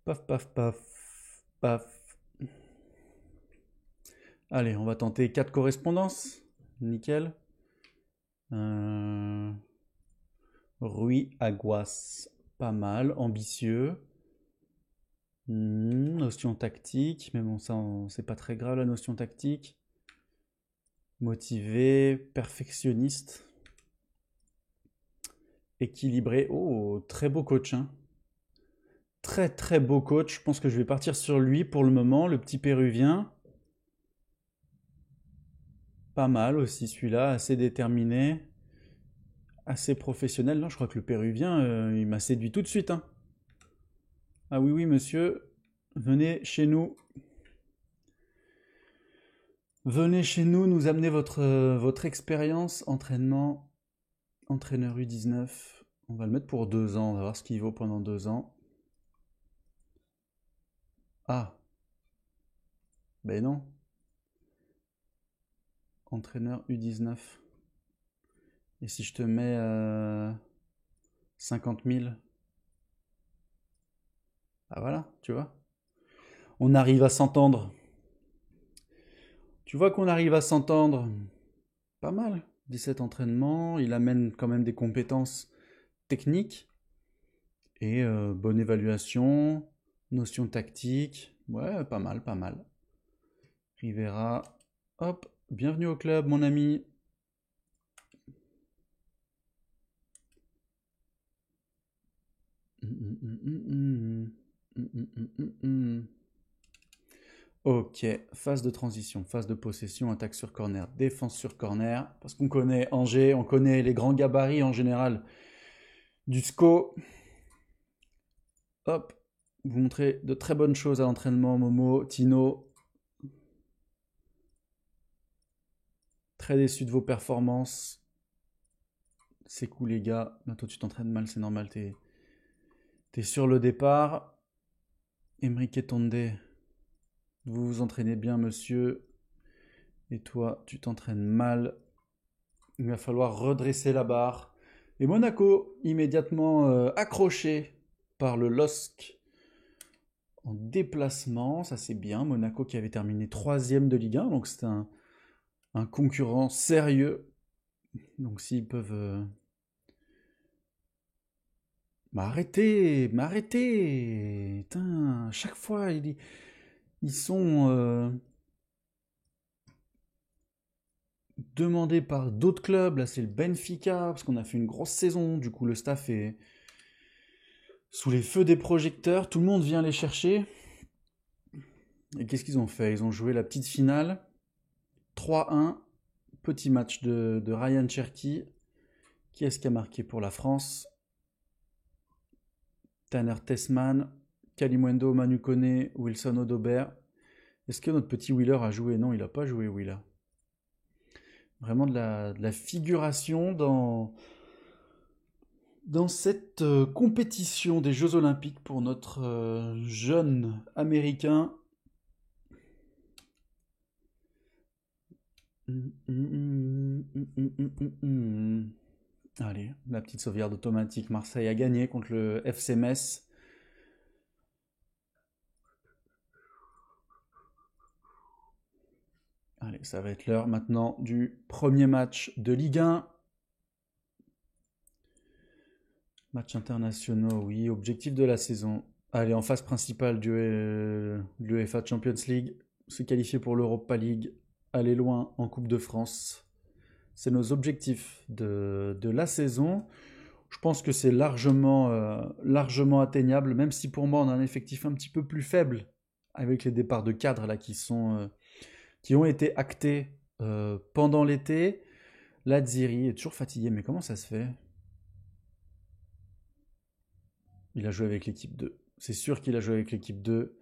Paf, paf, paf, paf. Allez, on va tenter 4 correspondances. Nickel. Rui Aguas. Pas mal, ambitieux. Notion tactique, mais bon, ça, c'est pas très grave la notion tactique. Motivé, perfectionniste. Équilibré. Oh, très beau coach, hein. Très très beau coach. Je pense que je vais partir sur lui pour le moment, le petit péruvien. Pas mal aussi celui-là, assez déterminé, assez professionnel. Non, je crois que le péruvien, il m'a séduit tout de suite, hein. Ah oui, oui, monsieur, venez chez nous. Venez chez nous, nous amener votre expérience, entraînement, entraîneur U19. On va le mettre pour 2 ans, on va voir ce qu'il vaut pendant 2 ans. Ah, ben non. Entraîneur U19. Et si je te mets 50 000? Ah voilà, tu vois. On arrive à s'entendre. Tu vois qu'on arrive à s'entendre. Pas mal. 17 entraînements, il amène quand même des compétences techniques et bonne évaluation, notion tactique. Ouais, pas mal, pas mal. Rivera, hop, bienvenue au club, mon ami. Ok, phase de transition, phase de possession, attaque sur corner, défense sur corner. Parce qu'on connaît Angers, on connaît les grands gabarits en général du SCO. Hop, vous montrez de très bonnes choses à l'entraînement, Momo, Tino. Très déçu de vos performances. C'est cool les gars. Bientôt tu t'entraînes mal, c'est normal, t'es sur le départ. Emrique Tonde, vous vous entraînez bien monsieur. Et toi, tu t'entraînes mal. Il va falloir redresser la barre. Et Monaco, immédiatement accroché par le LOSC en déplacement. Ça c'est bien. Monaco qui avait terminé 3e de Ligue 1. Donc c'est un concurrent sérieux. Donc s'ils peuvent... Mais arrêtez! Putain, à chaque fois, ils sont demandés par d'autres clubs. Là, c'est le Benfica, parce qu'on a fait une grosse saison. Du coup, le staff est sous les feux des projecteurs. Tout le monde vient les chercher. Et qu'est-ce qu'ils ont fait? Ils ont joué la petite finale. 3-1. Petit match de Ryan Cherki. Qui est-ce qui a marqué pour la France? Tanner Tessman, Kalimundo, Manu Kone, Wilson Odobert. Est-ce que notre petit Wheeler a joué? Non, il n'a pas joué, Wheeler. Vraiment de la figuration dans cette compétition des Jeux Olympiques pour notre jeune Américain. Allez, la petite sauvegarde automatique. Marseille a gagné contre le FC Metz. Allez, ça va être l'heure maintenant du premier match de Ligue 1. Match internationaux, oui. Objectif de la saison. Allez, en phase principale de l'UEFA Champions League. Se qualifier pour l'Europa League. Aller loin en Coupe de France. C'est nos objectifs de la saison. Je pense que c'est largement atteignable, même si pour moi on a un effectif un petit peu plus faible avec les départs de cadres là, qui ont été actés pendant l'été. Lazziri est toujours fatigué, mais comment ça se fait? Il a joué avec l'équipe 2. C'est sûr qu'il a joué avec l'équipe 2.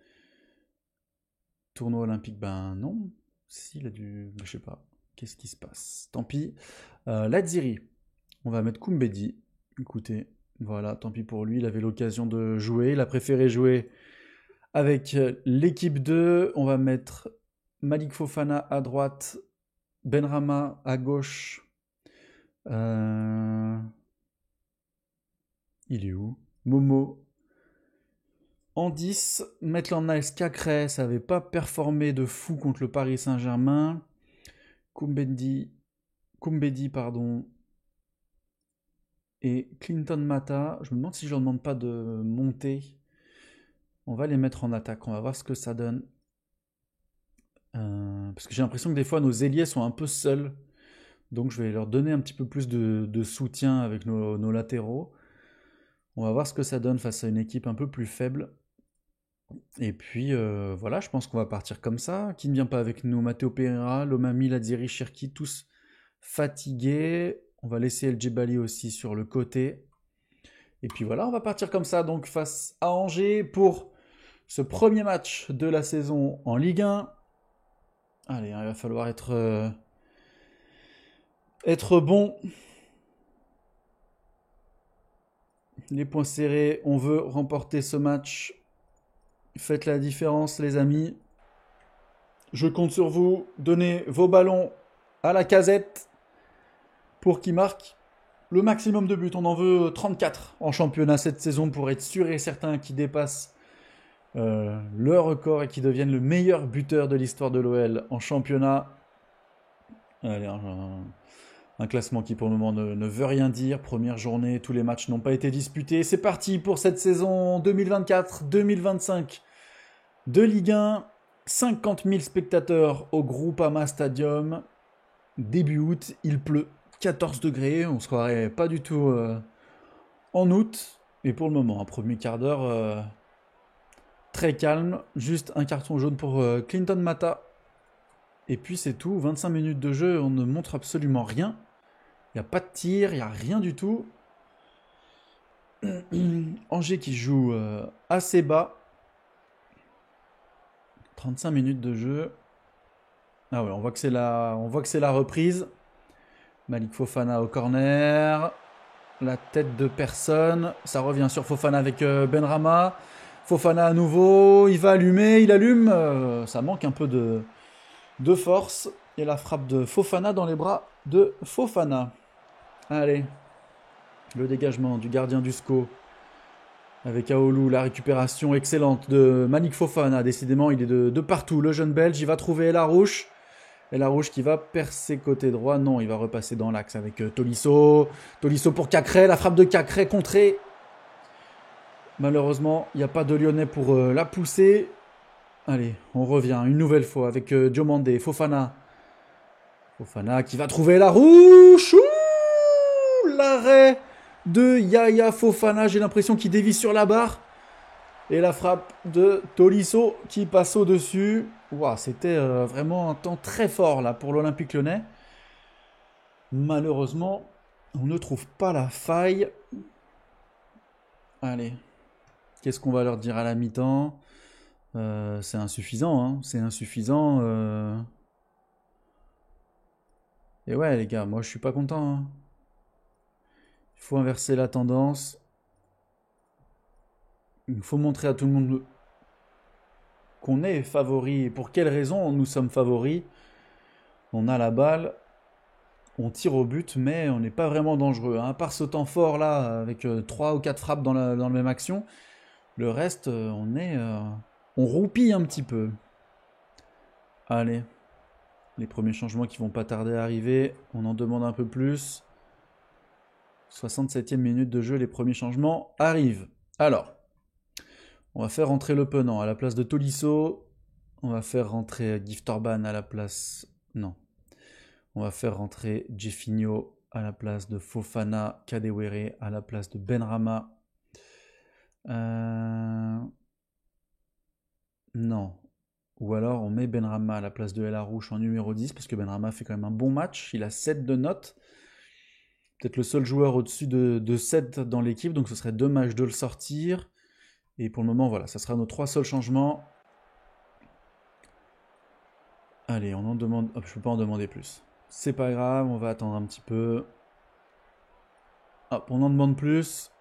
Tournoi olympique, ben non. S'il a dû... Je sais pas. Qu'est-ce qui se passe? Tant pis. Lazziri. On va mettre Koumbedi. Écoutez, voilà, tant pis pour lui. Il avait l'occasion de jouer. Il a préféré jouer avec l'équipe 2. On va mettre Malik Fofana à droite. Benrahma à gauche. Il est où? Momo en 10, Maitland Niles Cacré, ça n'avait pas performé de fou contre le Paris Saint-Germain. Koumbedi, pardon, et Clinton Mata. Je me demande si je leur demande pas de monter. On va les mettre en attaque, on va voir ce que ça donne. Parce que j'ai l'impression que des fois nos ailiers sont un peu seuls. Donc je vais leur donner un petit peu plus de soutien avec nos latéraux. On va voir ce que ça donne face à une équipe un peu plus faible. Et puis voilà, je pense qu'on va partir comme ça. Qui ne vient pas avec nous? Matteo Pereira, Lomami, Lazziri, Cherki, tous fatigués. On va laisser El Djebali aussi sur le côté. Et puis voilà, on va partir comme ça, donc face à Angers pour ce premier match de la saison en Ligue 1. Allez, il va falloir être bon. Les points serrés, on veut remporter ce match. Faites la différence, les amis. Je compte sur vous. Donnez vos ballons à la casette pour qu'il marque le maximum de buts. On en veut 34 en championnat cette saison pour être sûr et certain qu'ils dépassent le record et qu'ils deviennent le meilleur buteur de l'histoire de l'OL en championnat. Allez, un classement qui pour le moment ne veut rien dire. Première journée, tous les matchs n'ont pas été disputés. C'est parti pour cette saison 2024-2025 de Ligue 1. 50 000 spectateurs au Groupama Stadium. Début août, il pleut. 14 degrés, on se croirait pas du tout en août. Et pour le moment, un premier quart d'heure très calme. Juste un carton jaune pour Clinton Mata. Et puis c'est tout, 25 minutes de jeu, on ne montre absolument rien. Il n'y a pas de tir, il n'y a rien du tout. Angers qui joue assez bas. 35 minutes de jeu. Ah ouais, on voit que c'est la reprise. Malik Fofana au corner. La tête de personne. Ça revient sur Fofana avec Benrahma. Fofana à nouveau. Il va allumer, il allume. Ça manque un peu de force. Et la frappe de Fofana dans les bras de Fofana. Allez. Le dégagement du gardien du SCO. Avec Aoulou, la récupération excellente de Malik Fofana. Décidément, il est de partout. Le jeune Belge, il va trouver Larouche. Et la rouge qui va percer côté droit. Non, il va repasser dans l'axe avec Tolisso. Tolisso pour Cacré. La frappe de Cacré contrée. Malheureusement, il n'y a pas de Lyonnais pour la pousser. Allez, on revient une nouvelle fois avec Diomandé, Fofana. Fofana qui va trouver la rouge. Ouh, l'arrêt de Yaya Fofana. J'ai l'impression qu'il dévie sur la barre. Et la frappe de Tolisso qui passe au-dessus. Wow, c'était vraiment un temps très fort là pour l'Olympique Lyonnais. Malheureusement, on ne trouve pas la faille. Allez, qu'est-ce qu'on va leur dire à la mi-temps? C'est insuffisant, hein. C'est insuffisant. Et ouais, les gars, moi je suis pas content, hein. Il faut inverser la tendance. Il faut montrer à tout le monde qu'on est favori. Et pour quelles raisons nous sommes favoris? On a la balle, on tire au but, mais on n'est pas vraiment dangereux, hein. À part ce temps fort là, avec 3 ou 4 frappes dans la même action, le reste, on roupille un petit peu. Allez, les premiers changements qui vont pas tarder à arriver, on en demande un peu plus. 67e minute de jeu, les premiers changements arrivent. Alors, on va faire rentrer Le Penant à la place de Tolisso. On va faire rentrer Gift Orban à la place... Non. On va faire rentrer Jeffinho à la place de Fofana, Kadewere à la place de Benrahma. Non. Ou alors on met Benrahma à la place de El Arouche en numéro 10, parce que Benrahma fait quand même un bon match. Il a 7 de notes. Peut-être le seul joueur au-dessus de 7 dans l'équipe, donc ce serait dommage de le sortir. Et pour le moment, voilà, ça sera nos 3 seuls changements. Allez, on en demande... Hop, je peux pas en demander plus. C'est pas grave, on va attendre un petit peu. Hop, on en demande plus.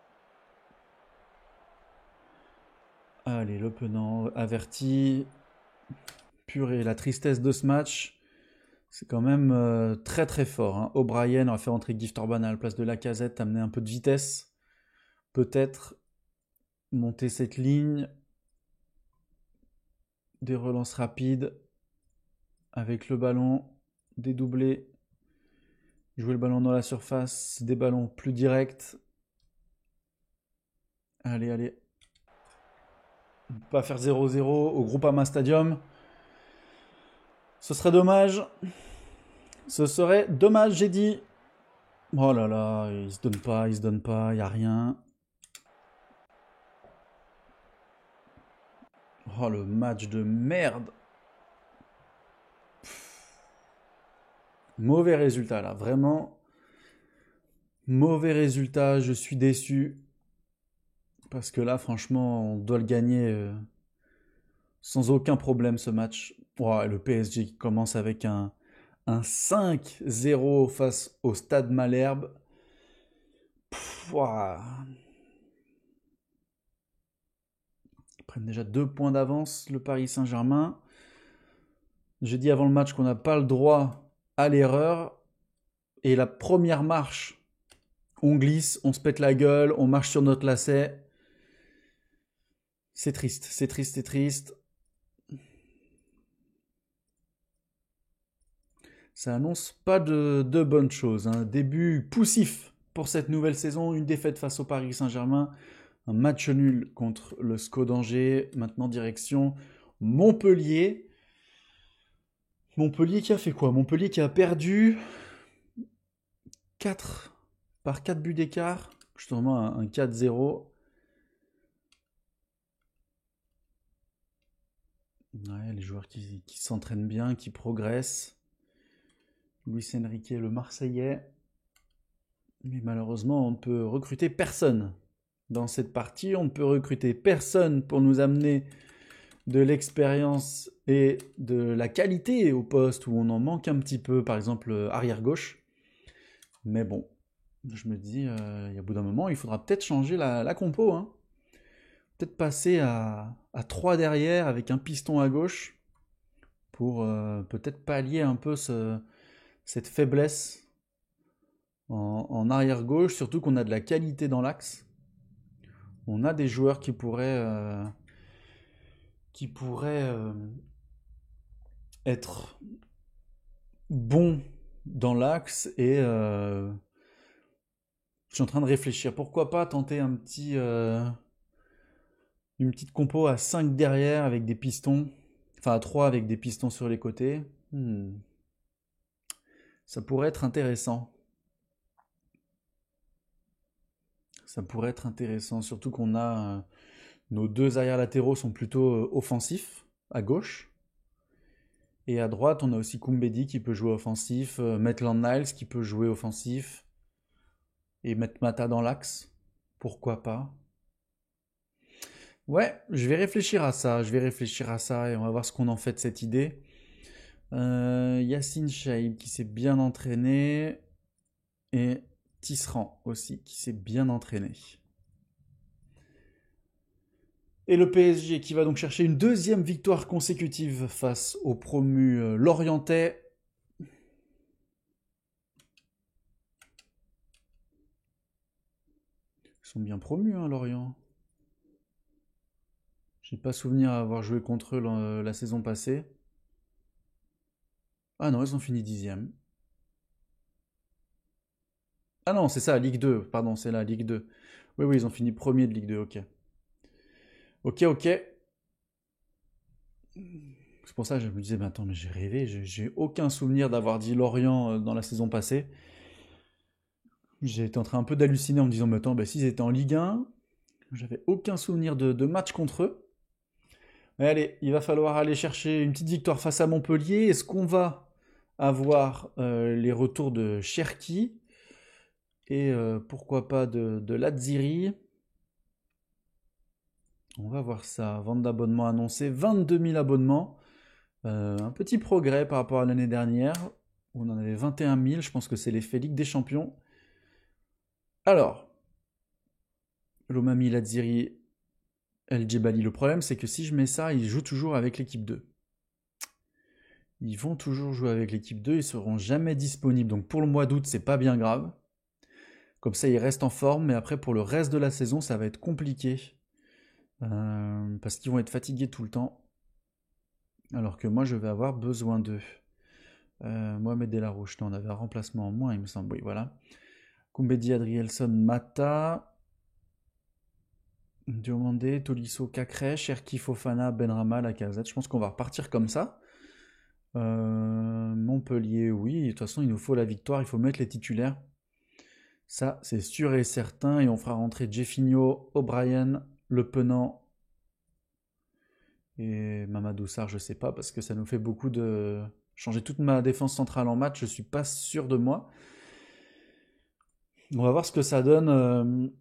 Allez, Le Penant averti. Purée, la tristesse de ce match, c'est quand même très très fort, hein. O'Brien, on va faire entrer Gift Orban à la place de Lacazette, amener un peu de vitesse. Peut-être monter cette ligne. Des relances rapides. Avec le ballon, dédoubler. Jouer le ballon dans la surface, des ballons plus directs. Allez, allez. Pas faire 0-0 au Groupama Stadium. Ce serait dommage. Ce serait dommage, j'ai dit. Oh là là, il se donne pas, il se donne pas, il n'y a rien. Oh, le match de merde. Mauvais résultat là, vraiment. Mauvais résultat, je suis déçu. Parce que là, franchement, on doit le gagner sans aucun problème ce match. Oh, le PSG qui commence avec un 5-0 face au Stade Malherbe. Ouah. Ils prennent déjà 2 points d'avance, le Paris Saint-Germain. J'ai dit avant le match qu'on n'a pas le droit à l'erreur. Et la première marche, on glisse, on se pète la gueule, on marche sur notre lacet. C'est triste, c'est triste, c'est triste. Ça annonce pas de bonnes choses, hein. Début poussif pour cette nouvelle saison, une défaite face au Paris Saint-Germain, un match nul contre le SCO d'Angers, maintenant direction Montpellier. Montpellier qui a fait quoi? Montpellier qui a perdu 4 par 4 buts d'écart, justement un 4-0. Ouais, les joueurs qui s'entraînent bien, qui progressent. Luis Enrique, le Marseillais. Mais malheureusement, on ne peut recruter personne dans cette partie. On ne peut recruter personne pour nous amener de l'expérience et de la qualité au poste où on en manque un petit peu, par exemple arrière-gauche. Mais bon, je me dis, au bout d'un moment, il faudra peut-être changer la compo, hein. Peut-être passer à 3 derrière avec un piston à gauche pour peut-être pallier un peu cette faiblesse en arrière-gauche, surtout qu'on a de la qualité dans l'axe. On a des joueurs qui pourraient être bon dans l'axe et je suis en train de réfléchir. Pourquoi pas tenter une petite compo à 5 derrière avec des pistons, enfin à 3 avec des pistons sur les côtés. Ça pourrait être intéressant. Ça pourrait être intéressant, surtout qu'on a nos deux arrières latéraux sont plutôt offensifs à gauche. Et à droite, on a aussi Koumbedi qui peut jouer offensif, Maitland Niles qui peut jouer offensif, et mettre Mata dans l'axe. Pourquoi pas? Ouais, je vais réfléchir à ça, et on va voir ce qu'on en fait de cette idée. Yassine Chaïb qui s'est bien entraîné, et Tisserand aussi qui s'est bien entraîné. Et le PSG qui va donc chercher une deuxième victoire consécutive face au promu Lorientais. Ils sont bien promus, hein, Lorient. J'ai pas souvenir avoir joué contre eux la saison passée. Ah non, ils ont fini 10e. Ah non, c'est ça, Ligue 2. Pardon, c'est la Ligue 2. Oui, oui, ils ont fini premier de Ligue 2, ok. Ok, ok. C'est pour ça que je me disais, mais attends, mais j'ai rêvé, j'ai aucun souvenir d'avoir dit Lorient dans la saison passée. J'ai été en train un peu d'halluciner en me disant, mais attends, bah, s'ils étaient en Ligue 1, j'avais aucun souvenir de match contre eux. Mais allez, il va falloir aller chercher une petite victoire face à Montpellier. Est-ce qu'on va avoir les retours de Cherki et pourquoi pas de Lazziri? On va voir ça. Vente d'abonnements annoncée, 22 000 abonnements. Un petit progrès par rapport à l'année dernière, où on en avait 21 000. Je pense que c'est l'effet Ligue des Champions. Alors, Lomami, Lazziri, El Djebali. Le problème, c'est que si je mets ça, ils jouent toujours avec l'équipe 2. Ils vont toujours jouer avec l'équipe 2, ils seront jamais disponibles. Donc pour le mois d'août, c'est pas bien grave. Comme ça, ils restent en forme, mais après, pour le reste de la saison, ça va être compliqué. Parce qu'ils vont être fatigués tout le temps. Alors que moi, je vais avoir besoin d'eux. Mohamed Delarouche, on avait un remplacement en moins, il me semble. Oui, voilà. Koumbedi, Adrielson, Mata. Diomandé, Tolisso, Cacré, Cherki, Fofana, Benrama, Lacazette. Je pense qu'on va repartir comme ça. Montpellier, oui. De toute façon, il nous faut la victoire, il faut mettre les titulaires. Ça, c'est sûr et certain. Et on fera rentrer Jeffinho, O'Brien, Le Penant et Mamadou Sarr, je sais pas, parce que ça nous fait beaucoup de... Changer toute ma défense centrale en match, je suis pas sûr de moi. On va voir ce que ça donne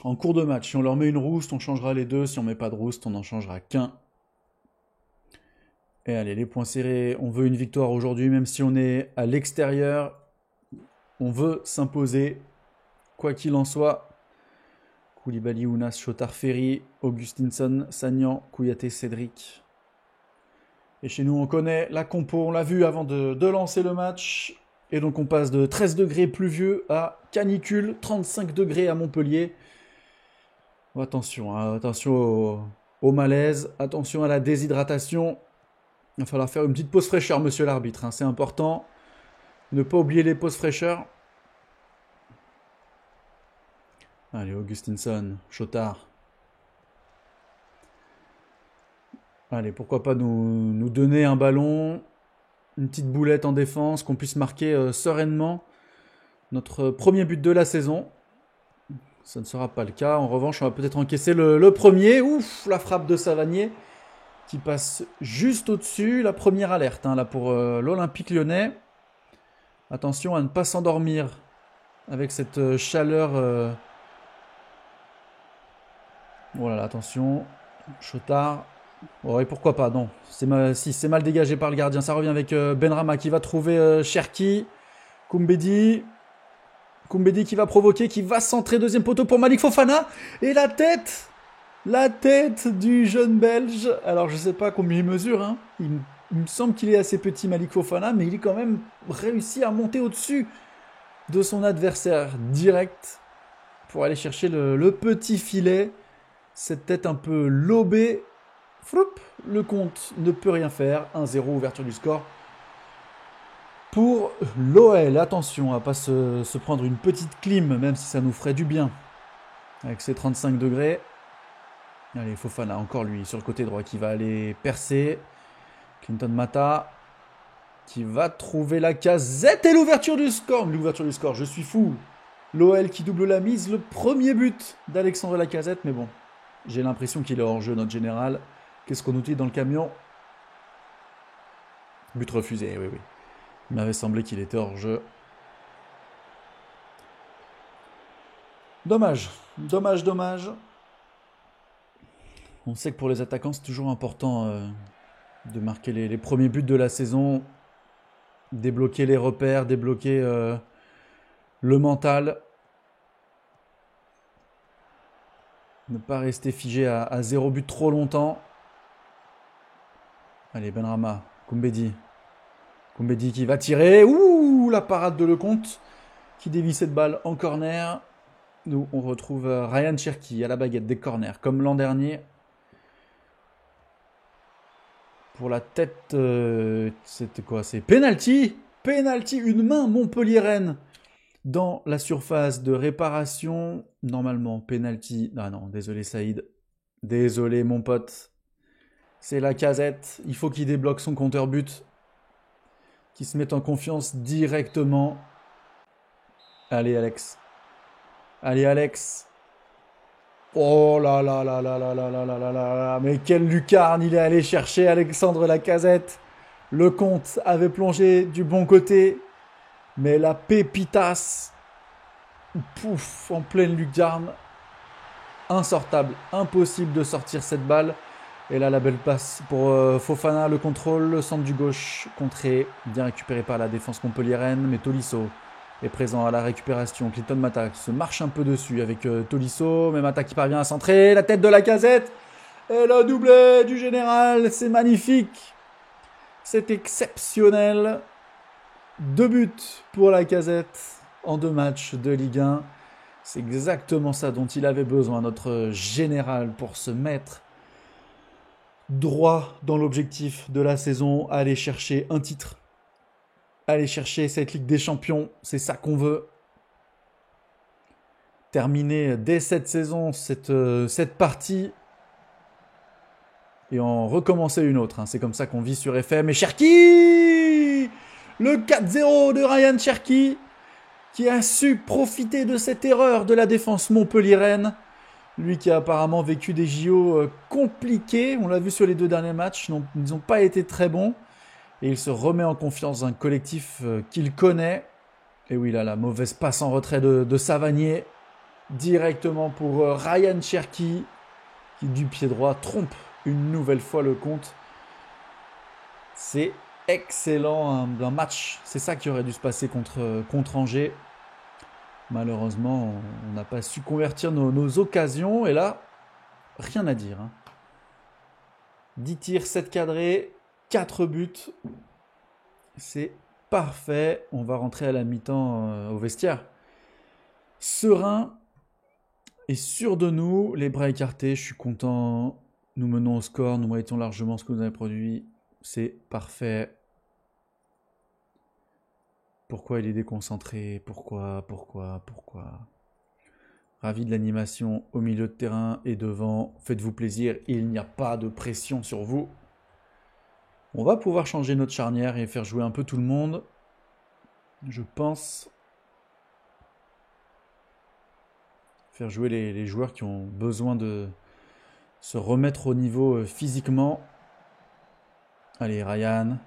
en cours de match. Si on leur met une rouste, on changera les deux. Si on met pas de rouste, on n'en changera qu'un. Et allez, les points serrés, on veut une victoire aujourd'hui, même si on est à l'extérieur. On veut s'imposer, quoi qu'il en soit. Koulibaly, Ounas, Chotard, Ferry, Augustinson, Sagnan, Kouyaté, Cédric. Et chez nous, on connaît la compo, on l'a vu avant de lancer le match. Et donc on passe de 13 degrés pluvieux à canicule, 35 degrés à Montpellier. Attention, hein, attention au malaise, attention à la déshydratation. Il va falloir faire une petite pause fraîcheur, monsieur l'arbitre, hein, c'est important. Ne pas oublier les pauses fraîcheurs. Allez, Augustinson, Chotard. Allez, pourquoi pas nous donner un ballon, une petite boulette en défense, qu'on puisse marquer sereinement notre premier but de la saison. Ça ne sera pas le cas. En revanche, on va peut-être encaisser le premier. Ouf, la frappe de Savanier qui passe juste au-dessus. La première alerte hein, là pour l'Olympique lyonnais. Attention à ne pas s'endormir avec cette chaleur. Voilà, attention. Chotard. Oh, et pourquoi pas, non. Si c'est mal dégagé par le gardien. Ça revient avec Benrama qui va trouver Cherki. Koumbedi. Koumbedi qui va provoquer, qui va centrer. Deuxième poteau pour Malik Fofana. Et la tête du jeune Belge. Alors, je ne sais pas combien il mesure. Hein. Il me semble qu'il est assez petit, Malik Fofana. Mais il est quand même réussi à monter au-dessus de son adversaire direct pour aller chercher le petit filet. Cette tête un peu lobée. Floup, le compte ne peut rien faire. 1-0, ouverture du score. pour l'OL. Attention à ne pas se prendre une petite clim, même si ça nous ferait du bien. Avec ses 35 degrés. Allez, Fofana, encore lui, sur le côté droit, qui va aller percer. Clinton Mata, qui va trouver la casette et l'ouverture du score. L'ouverture du score, je suis fou. L'OL qui double la mise, le premier but d'Alexandre Lacazette. Mais bon, j'ai l'impression qu'il est hors jeu, notre général. Qu'est-ce qu'on nous dit dans le camion? But refusé, oui, oui. Il m'avait semblé qu'il était hors jeu. Dommage, dommage, dommage. On sait que pour les attaquants, c'est toujours important de marquer les premiers buts de la saison, débloquer les repères, débloquer le mental. Ne pas rester figé à 0 but trop longtemps. Allez, Benrahma, Koumbedi. Koumbedi qui va tirer. Ouh, la parade de Lecomte qui dévie cette balle en corner. Nous, on retrouve Ryan Cherki à la baguette des corners, comme l'an dernier. Pour la tête, c'était quoi? C'est penalty. Penalty, une main Montpellier-Rennes dans la surface de réparation. Normalement, penalty. Ah non, désolé Saïd. Désolé mon pote. C'est Lacazette. Il faut qu'il débloque son compteur but. Qu'il se mette en confiance directement. Allez Alex. Allez Alex. Oh là là là là là là là là là là. Mais quelle lucarne il est allé chercher Alexandre Lacazette. Le compte avait plongé du bon côté. Mais la pépitasse. Pouf, en pleine lucarne. Insortable. Impossible de sortir cette balle. Et là, la belle passe pour Fofana. Le contrôle, le centre du gauche. Contré. Bien récupéré par la défense montpelliéraine. Mais Tolisso est présent à la récupération. Clinton Mata qui se marche un peu dessus avec Tolisso. Mais Mata qui parvient à centrer. La tête de Lacazette. Et le doublé du général. C'est magnifique. C'est exceptionnel. 2 buts pour Lacazette en 2 matchs de Ligue 1. C'est exactement ça dont il avait besoin, notre général, pour se mettre droit dans l'objectif de la saison. Aller chercher un titre. Aller chercher cette Ligue des Champions, c'est ça qu'on veut. Terminer dès cette saison, cette partie, et en recommencer une autre. Hein. C'est comme ça qu'on vit sur FM. Et Cherki, le 4-0 de Ryan Cherki, qui a su profiter de cette erreur de la défense montpelliéraine. Lui qui a apparemment vécu des JO compliqués, on l'a vu sur les 2 derniers matchs, ils n'ont pas été très bons. Et il se remet en confiance dans un collectif qu'il connaît. Et oui, là, la mauvaise passe en retrait de Savanier. Directement pour Ryan Cherki, qui du pied droit trompe une nouvelle fois le compte. C'est excellent d'un match. C'est ça qui aurait dû se passer contre Angers. Malheureusement, on n'a pas su convertir nos occasions. Et là, rien à dire. Hein. 10 tirs, 7 cadrés. 4 buts, c'est parfait. On va rentrer à la mi-temps au vestiaire. Serein et sûr de nous, les bras écartés, je suis content. Nous menons au score, nous méritons largement ce que vous avez produit. C'est parfait. Pourquoi il est déconcentré? Pourquoi? Ravi de l'animation au milieu de terrain et devant. Faites-vous plaisir, il n'y a pas de pression sur vous. On va pouvoir changer notre charnière et faire jouer un peu tout le monde. Je pense. Faire jouer les joueurs qui ont besoin de se remettre au niveau physiquement. Allez, Ryan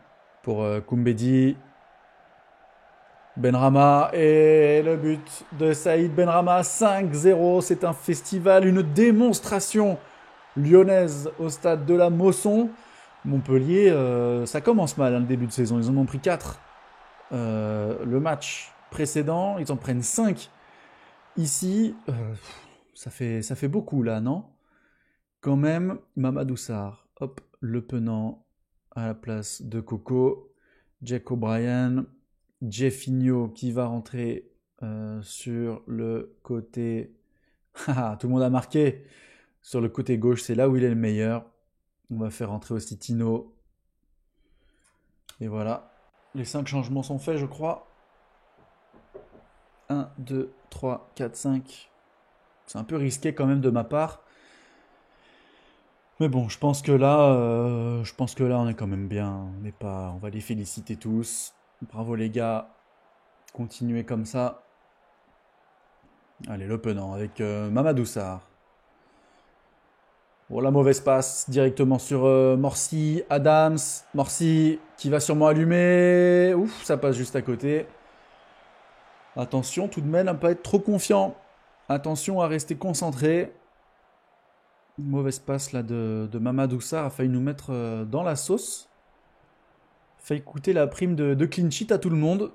pour Koumbedi. Benrahma et le but de Saïd Benrahma. 5-0, c'est un festival, une démonstration lyonnaise au stade de la Mosson. Montpellier, ça commence mal, hein, le début de saison. Ils en ont pris 4 le match précédent. Ils en prennent 5 ici. Ça fait beaucoup là, non? Quand même, Mamadou Sarr, hop, Le Penant à la place de Coco. Jack O'Brien, Jeffinho qui va rentrer sur le côté... Tout le monde a marqué. Sur le côté gauche, c'est là où il est le meilleur. On va faire rentrer aussi Tino. Et voilà. Les 5 changements sont faits, je crois. 1, 2, 3, 4, 5. C'est un peu risqué quand même de ma part. Mais bon, je pense que là, on est quand même bien. On n'est pas, on va les féliciter tous. Bravo les gars. Continuez comme ça. Allez, l'openant avec Mamadou Sarr. Bon, la mauvaise passe directement sur Morsi, Adams. Morsi qui va sûrement allumer. Ouf, ça passe juste à côté. Attention tout de même à ne pas être trop confiant. Attention à rester concentré. Une mauvaise passe là de Mamadou Sarr a failli nous mettre dans la sauce. Failli coûter la prime de clean sheet à tout le monde.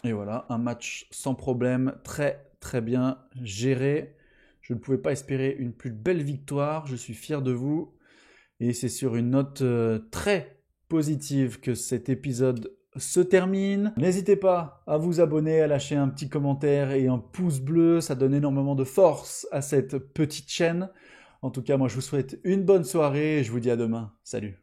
Et voilà, un match sans problème, très très bien géré. Je ne pouvais pas espérer une plus belle victoire, je suis fier de vous. Et c'est sur une note très positive que cet épisode se termine. N'hésitez pas à vous abonner, à lâcher un petit commentaire et un pouce bleu, ça donne énormément de force à cette petite chaîne. En tout cas, moi je vous souhaite une bonne soirée et je vous dis à demain. Salut!